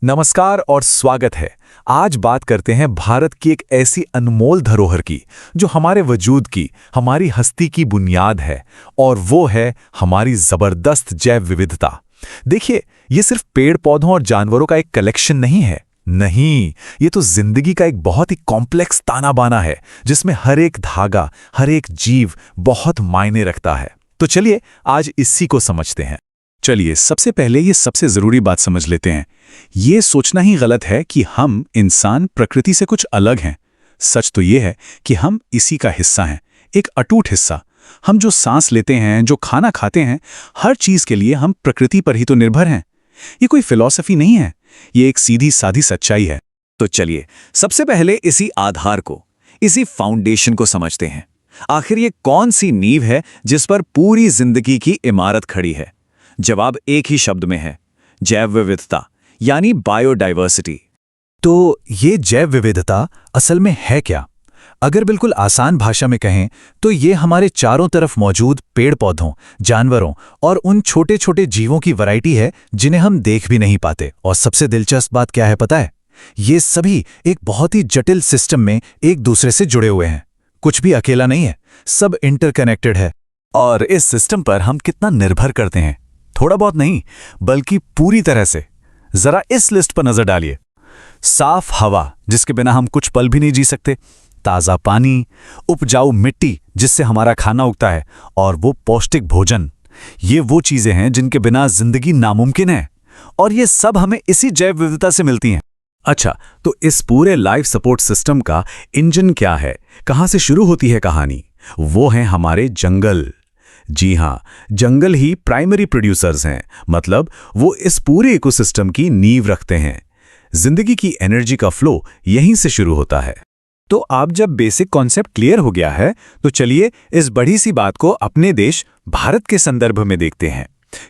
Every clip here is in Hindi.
नमस्कार और स्वागत है। आज बात करते हैं भारत की एक ऐसी अनमोल धरोहर की जो हमारे वजूद की, हमारी हस्ती की बुनियाद है, और वो है हमारी जबरदस्त जैव विविधता। देखिए, ये सिर्फ पेड़ पौधों और जानवरों का एक कलेक्शन नहीं है। नहीं, ये तो जिंदगी का एक बहुत ही कॉम्प्लेक्स ताना बाना है जिसमें हर एक धागा, हर एक जीव बहुत मायने रखता है। तो चलिए आज इसी को समझते हैं। चलिए सबसे पहले ये सबसे जरूरी बात समझ लेते हैं। ये सोचना ही गलत है कि हम इंसान प्रकृति से कुछ अलग हैं। सच तो ये है कि हम इसी का हिस्सा हैं, एक अटूट हिस्सा। हम जो सांस लेते हैं, जो खाना खाते हैं, हर चीज के लिए हम प्रकृति पर ही तो निर्भर हैं। ये कोई फिलॉसफी नहीं है, ये एक सीधी सादी सच्चाई है। तो चलिए सबसे पहले इसी आधार को, इसी फाउंडेशन को समझते हैं। आखिर ये कौन सी नींव है जिस पर पूरी जिंदगी की इमारत खड़ी है? जवाब एक ही शब्द में है, जैव विविधता, यानी बायोडाइवर्सिटी। तो ये जैव विविधता असल में है क्या? अगर बिल्कुल आसान भाषा में कहें तो ये हमारे चारों तरफ मौजूद पेड़ पौधों, जानवरों और उन छोटे छोटे जीवों की वैरायटी है जिन्हें हम देख भी नहीं पाते। और सबसे दिलचस्प बात क्या है पता है? ये सभी एक बहुत ही जटिल सिस्टम में एक दूसरे से जुड़े हुए हैं। कुछ भी अकेला नहीं है, सब इंटरकनेक्टेड है। और इस सिस्टम पर हम कितना निर्भर करते हैं? थोड़ा बहुत नहीं, बल्कि पूरी तरह से। जरा इस लिस्ट पर नजर डालिए। साफ हवा, जिसके बिना हम कुछ पल भी नहीं जी सकते, ताजा पानी, उपजाऊ मिट्टी जिससे हमारा खाना उगता है, और वो पौष्टिक भोजन। ये वो चीजें हैं जिनके बिना जिंदगी नामुमकिन है, और ये सब हमें इसी जैव विविधता से मिलती हैं। अच्छा, तो इस पूरे लाइफ सपोर्ट सिस्टम का इंजन क्या है? कहां से शुरू होती है कहानी? वो हैं हमारे जंगल। जी हां, जंगल ही प्राइमरी प्रोड्यूसर्स हैं, मतलब वो इस पूरे इकोसिस्टम की नींव रखते हैं। जिंदगी की एनर्जी का फ्लो यहीं से शुरू होता है। तो अब जब बेसिक कॉन्सेप्ट क्लियर हो गया है, तो चलिए इस बड़ी सी बात को अपने देश भारत के संदर्भ में देखते हैं,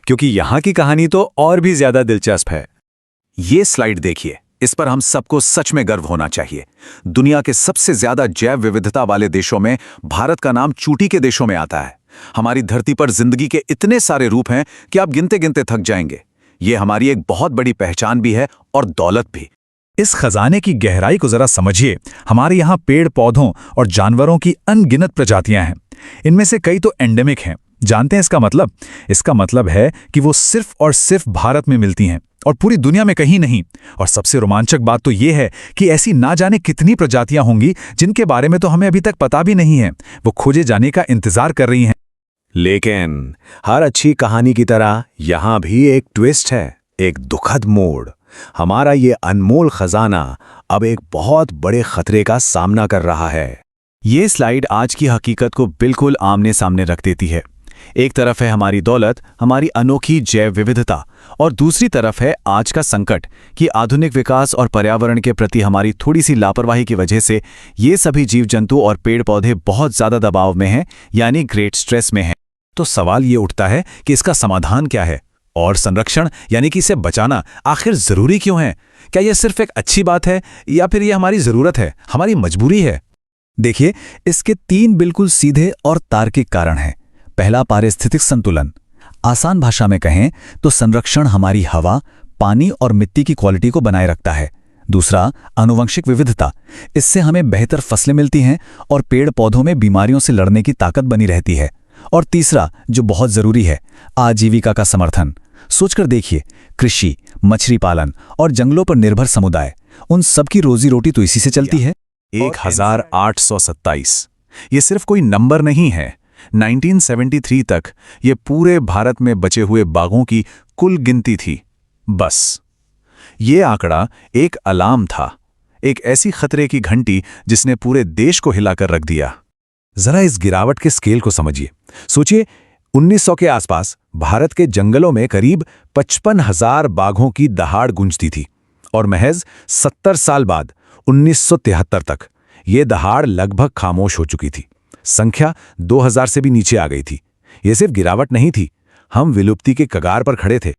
क्योंकि यहां की कहानी तो और भी ज्यादा दिलचस्प है। ये स्लाइड देखिए, इस पर हम सबको सच में गर्व होना चाहिए। दुनिया के सबसे ज्यादा जैव विविधता वाले देशों में भारत का नाम चूटी के देशों में आता है। हमारी धरती पर जिंदगी के इतने सारे रूप हैं कि आप गिनते गिनते थक जाएंगे। ये हमारी एक बहुत बड़ी पहचान भी है और दौलत भी। इस खजाने की गहराई को जरा समझिए। हमारे यहाँ पेड़ पौधों और जानवरों की अनगिनत प्रजातियां हैं। इनमें से कई तो एंडेमिक हैं। जानते हैं इसका मतलब? इसका मतलब है कि वो सिर्फ और सिर्फ भारत में मिलती हैं और पूरी दुनिया में कहीं नहीं। और सबसे रोमांचक बात तो ये है कि ऐसी ना जाने कितनी प्रजातियां होंगी जिनके बारे में तो हमें अभी तक पता भी नहीं है। वो खोजे जाने का इंतजार कर रही हैं। लेकिन हर अच्छी कहानी की तरह यहां भी एक ट्विस्ट है, एक दुखद मोड़। हमारा ये अनमोल खजाना अब एक बहुत बड़े खतरे का सामना कर रहा है। ये स्लाइड आज की हकीकत को बिल्कुल आमने सामने रख देती है। एक तरफ है हमारी दौलत, हमारी अनोखी जैव विविधता, और दूसरी तरफ है आज का संकट कि आधुनिक विकास और पर्यावरण के प्रति हमारी थोड़ी सी लापरवाही की वजह से ये सभी जीव जंतु और पेड़ पौधे बहुत ज्यादा दबाव में हैं, यानी ग्रेट स्ट्रेस में हैं। तो सवाल ये उठता है कि इसका समाधान क्या है, और संरक्षण यानी कि इसे बचाना आखिर जरूरी क्यों है? क्या यह सिर्फ एक अच्छी बात है, या फिर यह हमारी जरूरत है, हमारी मजबूरी है? देखिए, इसके 3 बिल्कुल सीधे और तार्किक कारण हैं। पहला, पारिस्थितिक संतुलन। आसान भाषा में कहें तो संरक्षण हमारी हवा, पानी और मिट्टी की क्वालिटी को बनाए रखता है। दूसरा, आनुवंशिक विविधता। इससे हमें बेहतर फसलें मिलती हैं और पेड़ पौधों में बीमारियों से लड़ने की ताकत बनी रहती है। और तीसरा, जो बहुत जरूरी है, आजीविका का समर्थन। सोचकर देखिए, कृषि, मछली पालन और जंगलों पर निर्भर समुदाय, उन सब की रोजी रोटी तो इसी से चलती है। 1827, ये सिर्फ कोई नंबर नहीं है। 1973 तक ये पूरे भारत में बचे हुए बाघों की कुल गिनती थी। बस ये आंकड़ा एक अलार्म था, एक ऐसी खतरे की घंटी जिसने पूरे देश को हिलाकर रख दिया। जरा इस गिरावट के स्केल को समझिए। सोचिए, 1900 के आसपास भारत के जंगलों में करीब 55,000 बाघों की दहाड़ गूंजती थी, और महज 70 साल बाद 1973 तक ये दहाड़ लगभग खामोश हो चुकी थी। संख्या 2000 से भी नीचे आ गई थी। ये सिर्फ गिरावट नहीं थी, हम विलुप्ति के कगार पर खड़े थे।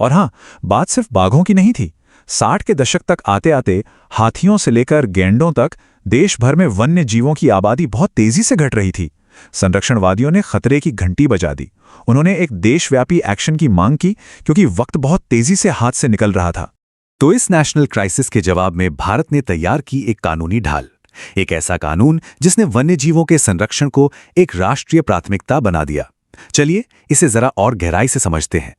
और हां, बात सिर्फ बाघों की नहीं थी। 60 के दशक तक आते आते हाथियों से लेकर गैंडों तक देश भर में वन्य जीवों की आबादी बहुत तेजी से घट रही थी। संरक्षणवादियों ने खतरे की घंटी बजा दी। उन्होंने एक देशव्यापी एक्शन की मांग की, क्योंकि वक्त बहुत तेजी से हाथ से निकल रहा था। तो इस नेशनल क्राइसिस के जवाब में भारत ने तैयार की एक कानूनी ढाल, एक ऐसा कानून जिसने वन्यजीवों के संरक्षण को एक राष्ट्रीय प्राथमिकता बना दिया। चलिए इसे जरा और गहराई से समझते हैं।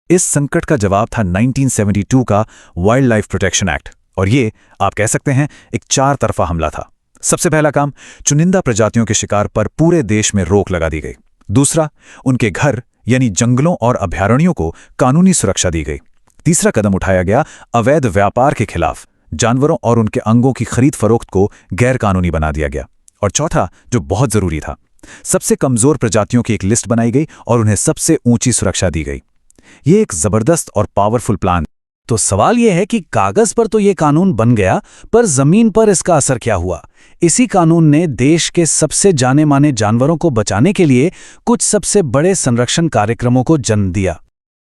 इस संकट का जवाब था 1972 का वाइल्ड लाइफ प्रोटेक्शन एक्ट, और ये आप कह सकते हैं एक चार तरफा हमला था। सबसे पहला काम, चुनिंदा प्रजातियों के शिकार पर पूरे देश में रोक लगा दी गई। दूसरा, उनके घर यानी जंगलों और अभयारण्यों को कानूनी सुरक्षा दी गई। तीसरा कदम उठाया गया अवैध व्यापार के खिलाफ, जानवरों और उनके अंगों की खरीद फरोख्त को गैर कानूनी बना दिया गया। और चौथा, जो बहुत जरूरी था, सबसे कमजोर प्रजातियों की एक लिस्ट बनाई गई और उन्हें सबसे ऊंची सुरक्षा दी गई। ये एक जबरदस्त और पावरफुल प्लान। तो सवाल यह है कि कागज पर तो ये कानून बन गया, पर जमीन पर इसका असर क्या हुआ? इसी कानून ने देश के सबसे जाने माने जानवरों को बचाने के लिए कुछ सबसे बड़े संरक्षण कार्यक्रमों को जन्म दिया।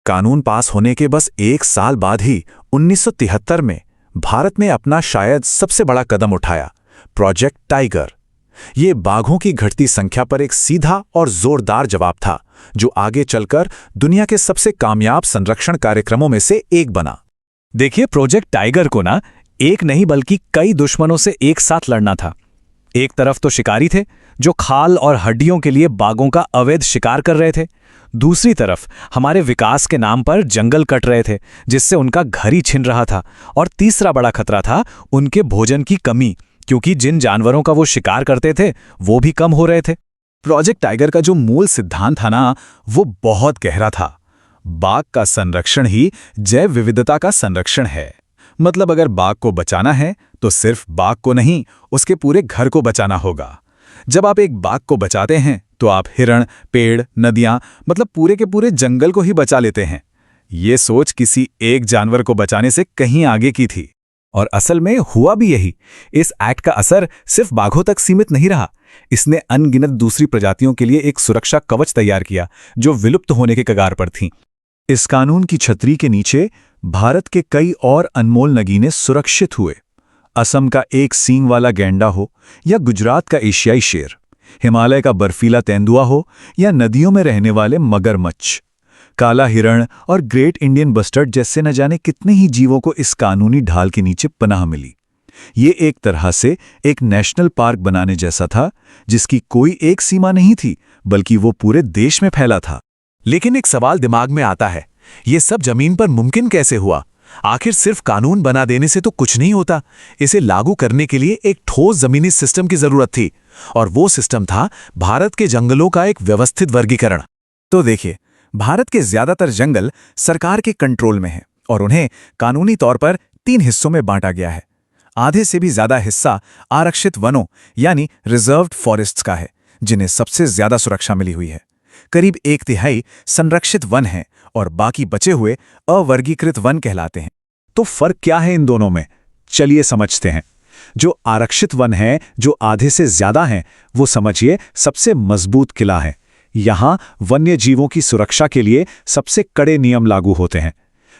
कानून पास होने के बस एक साल बाद ही 1973 में भारत ने अपना शायद सबसे बड़ा कदम उठाया, प्रोजेक्ट टाइगर। ये बाघों की घटती संख्या पर एक सीधा और जोरदार जवाब था, जो आगे चलकर दुनिया के सबसे कामयाब संरक्षण कार्यक्रमों में से एक बना। देखिए, प्रोजेक्ट टाइगर को ना एक नहीं बल्कि कई दुश्मनों से एक साथ लड़ना था। एक तरफ तो शिकारी थे जो खाल और हड्डियों के लिए बाघों का अवैध शिकार कर रहे थे। दूसरी तरफ हमारे विकास के नाम पर जंगल कट रहे थे, जिससे उनका घर ही छिन रहा था। और तीसरा बड़ा खतरा था उनके भोजन की कमी, क्योंकि जिन जानवरों का वो शिकार करते थे वो भी कम हो रहे थे। प्रोजेक्ट टाइगर का जो मूल सिद्धांत था ना, वो बहुत गहरा था। बाघ का संरक्षण ही जैव विविधता का संरक्षण है। मतलब अगर बाघ को बचाना है तो सिर्फ बाघ को नहीं, उसके पूरे घर को बचाना होगा। जब आप एक बाघ को बचाते हैं तो आप हिरण, पेड़, नदियां, मतलब पूरे के पूरे जंगल को ही बचा लेते हैं। ये सोच किसी एक जानवर को बचाने से कहीं आगे की थी। और असल में हुआ भी यही। इस एक्ट का असर सिर्फ बाघों तक सीमित नहीं रहा। इसने अनगिनत दूसरी प्रजातियों के लिए एक सुरक्षा कवच तैयार किया जो विलुप्त होने के कगार पर थीं। इस कानून की छतरी के नीचे भारत के कई और अनमोल नगीने सुरक्षित हुए। असम का एक सींग वाला गैंडा हो या गुजरात का एशियाई शेर, हिमालय का बर्फीला तेंदुआ हो या नदियों में रहने वाले मगरमच्छ, काला हिरण और ग्रेट इंडियन बस्टर्ड जैसे न जाने कितने ही जीवों को इस कानूनी ढाल के नीचे पनाह मिली। ये एक तरह से एक नेशनल पार्क बनाने जैसा था, जिसकी कोई एक सीमा नहीं थी, बल्कि वो पूरे देश में फैला था। लेकिन एक सवाल दिमाग में आता है, ये सब जमीन पर मुमकिन कैसे हुआ? आखिर सिर्फ कानून बना देने से तो कुछ नहीं होता। इसे लागू करने के लिए एक ठोस जमीनी सिस्टम की जरूरत थी, और वो सिस्टम था भारत के जंगलों का एक व्यवस्थित वर्गीकरण। तो देखिए, भारत के ज्यादातर जंगल सरकार के कंट्रोल में हैं और उन्हें कानूनी तौर पर 3 हिस्सों में बांटा गया है। आधे से भी ज्यादा हिस्सा आरक्षित वनों यानी रिजर्व्ड फॉरेस्ट्स का है, जिन्हें सबसे ज्यादा सुरक्षा मिली हुई है। करीब 1/3 संरक्षित वन हैं और बाकी बचे हुए अवर्गीकृत वन कहलाते हैं। तो फर्क क्या है इन दोनों में? चलिए समझते हैं। जो आरक्षित वन हैं, जो आधे से ज्यादा हैं, वो समझिए सबसे मजबूत किला है। यहां वन्य जीवों की सुरक्षा के लिए सबसे कड़े नियम लागू होते हैं।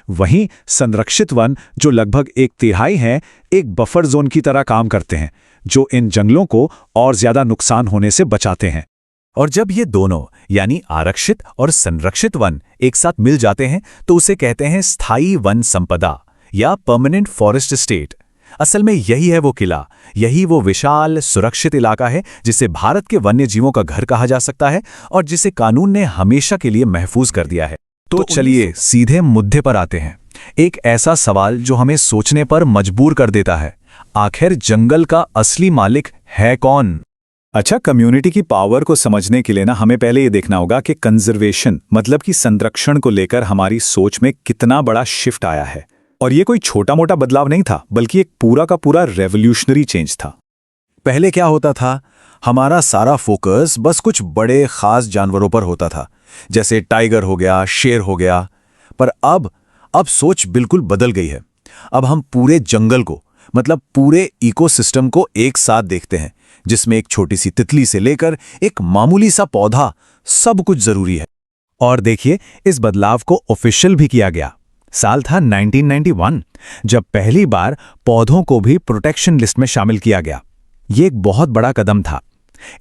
वहीं संरक्षित वन, जो लगभग 1/3 हैं, एक बफर जोन की तरह काम करते हैं, जो इन जंगलों को और ज्यादा नुकसान होने से बचाते हैं। और जब ये दोनों यानी आरक्षित और संरक्षित वन एक साथ मिल जाते हैं तो उसे कहते हैं स्थायी वन संपदा या परमानेंट फॉरेस्ट स्टेट। असल में यही है वो किला, यही वो विशाल सुरक्षित इलाका है जिसे भारत के वन्य जीवों का घर कहा जा सकता है और जिसे कानून ने हमेशा के लिए महफूज कर दिया है। तो चलिए सीधे मुद्दे पर आते हैं। एक ऐसा सवाल जो हमें सोचने पर मजबूर कर देता है, आखिर जंगल का असली मालिक है कौन? अच्छा, कम्युनिटी की पावर को समझने के लिए ना हमें पहले ये देखना होगा कि कंजर्वेशन मतलब कि संरक्षण को लेकर हमारी सोच में कितना बड़ा शिफ्ट आया है। और ये कोई छोटा मोटा बदलाव नहीं था, बल्कि एक पूरा का पूरा रेवोल्यूशनरी चेंज था। पहले क्या होता था, हमारा सारा फोकस बस कुछ बड़े खास जानवरों पर होता था, जैसे टाइगर हो गया, शेर हो गया। पर अब सोच बिल्कुल बदल गई है। अब हम पूरे जंगल को, मतलब पूरे इकोसिस्टम को एक साथ देखते हैं, जिसमें एक छोटी सी तितली से लेकर एक मामूली सा पौधा, सब कुछ जरूरी है। और देखिए, इस बदलाव को ऑफिशियल भी किया गया। साल था 1991, जब पहली बार पौधों को भी प्रोटेक्शन लिस्ट में शामिल किया गया। ये एक बहुत बड़ा कदम था।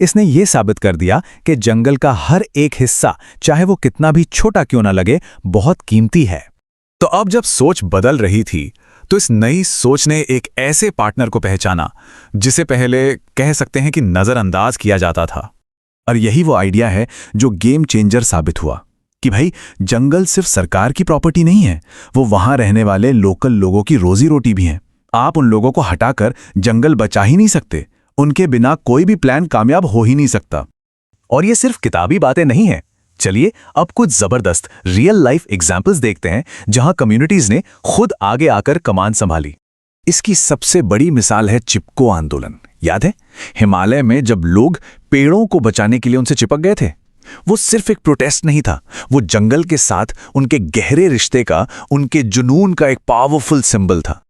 इसने ये साबित कर दिया कि जंगल का हर एक हिस्सा, चाहे वो कितना भी छोटा क्यों ना लगे, बहुत कीमती है। तो अब जब सोच बदल रही थी तो इस नई सोच ने एक ऐसे पार्टनर को पहचाना जिसे पहले कह सकते हैं कि नज़रअंदाज किया जाता था। और यही वो आइडिया है जो गेम चेंजर साबित हुआ कि भाई जंगल सिर्फ सरकार की प्रॉपर्टी नहीं है, वो वहां रहने वाले लोकल लोगों की रोजी रोटी भी है। आप उन लोगों को हटाकर जंगल बचा ही नहीं सकते, उनके बिना कोई भी प्लान कामयाब हो ही नहीं सकता। और ये सिर्फ किताबी बातें नहीं हैं। चलिए अब कुछ जबरदस्त रियल लाइफ एग्जाम्पल्स देखते हैं जहां कम्युनिटीज ने खुद आगे आकर कमान संभाली। इसकी सबसे बड़ी मिसाल है चिपको आंदोलन। याद है हिमालय में जब लोग पेड़ों को बचाने के लिए उनसे चिपक गए थे? वो सिर्फ एक प्रोटेस्ट नहीं था, वो जंगल के साथ उनके गहरे रिश्ते का, उनके जुनून का एक पावरफुल सिंबल था।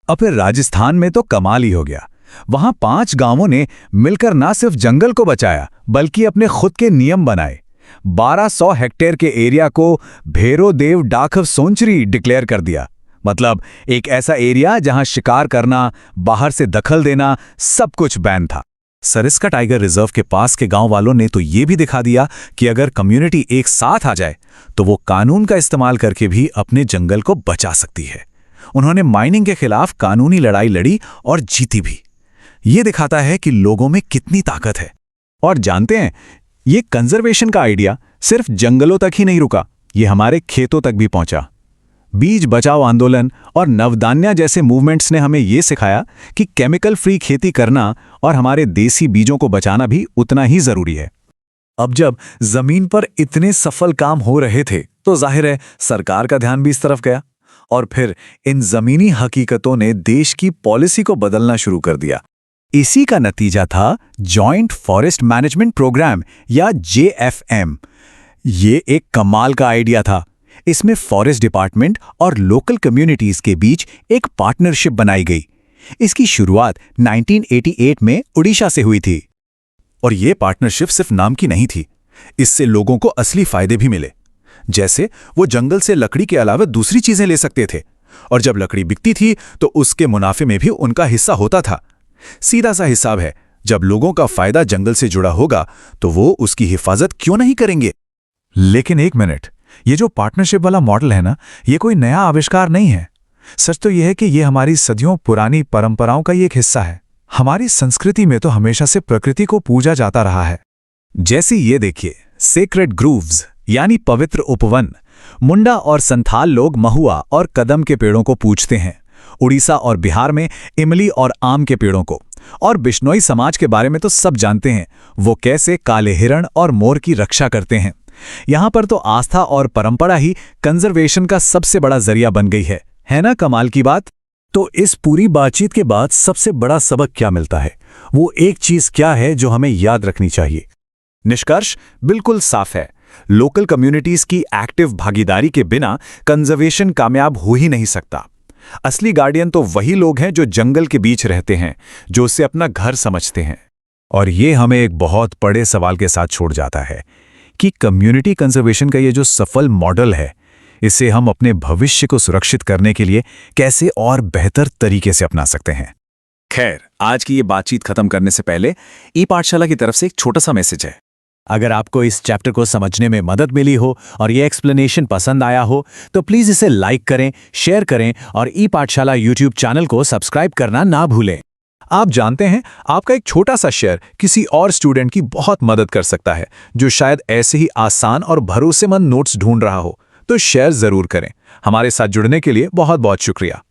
अब फिर राजस्थान में तो कमाल ही हो गया। वहां 5 गांवों ने मिलकर ना सिर्फ जंगल को बचाया बल्कि अपने खुद के नियम बनाए। 1200 हेक्टेयर के एरिया को भैरोदेव डाकघर सेंचुरी डिक्लेयर कर दिया। मतलब एक ऐसा एरिया जहां शिकार करना, बाहर से दखल देना, सब कुछ बैन था। सरिस्का टाइगर रिजर्व के पास के गांव वालों ने तो ये भी दिखा दिया कि अगर कम्युनिटी एक साथ आ जाए तो वो कानून का इस्तेमाल करके भी अपने जंगल को बचा सकती है। उन्होंने माइनिंग के खिलाफ कानूनी लड़ाई लड़ी और जीती भी। ये दिखाता है कि लोगों में कितनी ताकत है। और जानते हैं, ये कंजर्वेशन का आइडिया सिर्फ जंगलों तक ही नहीं रुका, ये हमारे खेतों तक भी पहुंचा। बीज बचाओ आंदोलन और नवधान्या जैसे मूवमेंट्स ने हमें ये सिखाया कि केमिकल फ्री खेती करना और हमारे देसी बीजों को बचाना भी उतना ही जरूरी है। अब जब जमीन पर इतने सफल काम हो रहे थे तो जाहिर है सरकार का ध्यान भी इस तरफ गया। और फिर इन जमीनी हकीकतों ने देश की पॉलिसी को बदलना शुरू कर दिया। इसी का नतीजा था जॉइंट फॉरेस्ट मैनेजमेंट प्रोग्राम या JFM। ये एक कमाल का आइडिया था। इसमें फॉरेस्ट डिपार्टमेंट और लोकल कम्युनिटीज के बीच एक पार्टनरशिप बनाई गई। इसकी शुरुआत 1988 में उड़ीसा से हुई थी। और ये पार्टनरशिप सिर्फ नाम की नहीं थी, इससे लोगों को असली फायदे भी मिले। जैसे वो जंगल से लकड़ी के अलावा दूसरी चीजें ले सकते थे, और जब लकड़ी बिकती थी तो उसके मुनाफे में भी उनका हिस्सा होता था। सीधा सा हिसाब है, जब लोगों का फायदा जंगल से जुड़ा होगा तो वो उसकी हिफाजत क्यों नहीं करेंगे। लेकिन एक मिनट, ये जो पार्टनरशिप वाला मॉडल है ना, ये कोई नया आविष्कार नहीं है। सच तो यह है कि ये हमारी सदियों पुरानी परंपराओं का ही एक हिस्सा है। हमारी संस्कृति में तो हमेशा से प्रकृति को पूजा जाता रहा है। जैसे ये देखिए, सेक्रेड ग्रूव्स यानी पवित्र उपवन। मुंडा और संथाल लोग महुआ और कदम के पेड़ों को पूजते हैं। उड़ीसा और बिहार में इमली और आम के पेड़ों को। और बिश्नोई समाज के बारे में तो सब जानते हैं, वो कैसे काले हिरण और मोर की रक्षा करते हैं। यहां पर तो आस्था और परंपरा ही कंजर्वेशन का सबसे बड़ा जरिया बन गई है ना कमाल की बात। तो इस पूरी बातचीत के बाद सबसे बड़ा सबक क्या मिलता है? वो एक चीज क्या है जो हमें याद रखनी चाहिए? निष्कर्ष बिल्कुल साफ है, लोकल कम्युनिटीज की एक्टिव भागीदारी के बिना कंजर्वेशन कामयाब हो ही नहीं सकता। असली गार्डियन तो वही लोग हैं जो जंगल के बीच रहते हैं, जो उसे अपना घर समझते हैं। और ये हमें एक बहुत बड़े सवाल के साथ छोड़ जाता है कि कम्युनिटी कंजर्वेशन का ये जो सफल मॉडल है, इसे हम अपने भविष्य को सुरक्षित करने के लिए कैसे और बेहतर तरीके से अपना सकते हैं। खैर, आज की ये बातचीत खत्म करने से पहले ई पाठशाला की तरफ से एक छोटा सा मैसेज है। अगर आपको इस चैप्टर को समझने में मदद मिली हो और ये एक्सप्लेनेशन पसंद आया हो तो प्लीज़ इसे लाइक करें, शेयर करें और ई पाठशाला यूट्यूब चैनल को सब्सक्राइब करना ना भूलें। आप जानते हैं, आपका एक छोटा सा शेयर किसी और स्टूडेंट की बहुत मदद कर सकता है जो शायद ऐसे ही आसान और भरोसेमंद नोट्स ढूंढ रहा हो। तो शेयर ज़रूर करें। हमारे साथ जुड़ने के लिए बहुत बहुत शुक्रिया।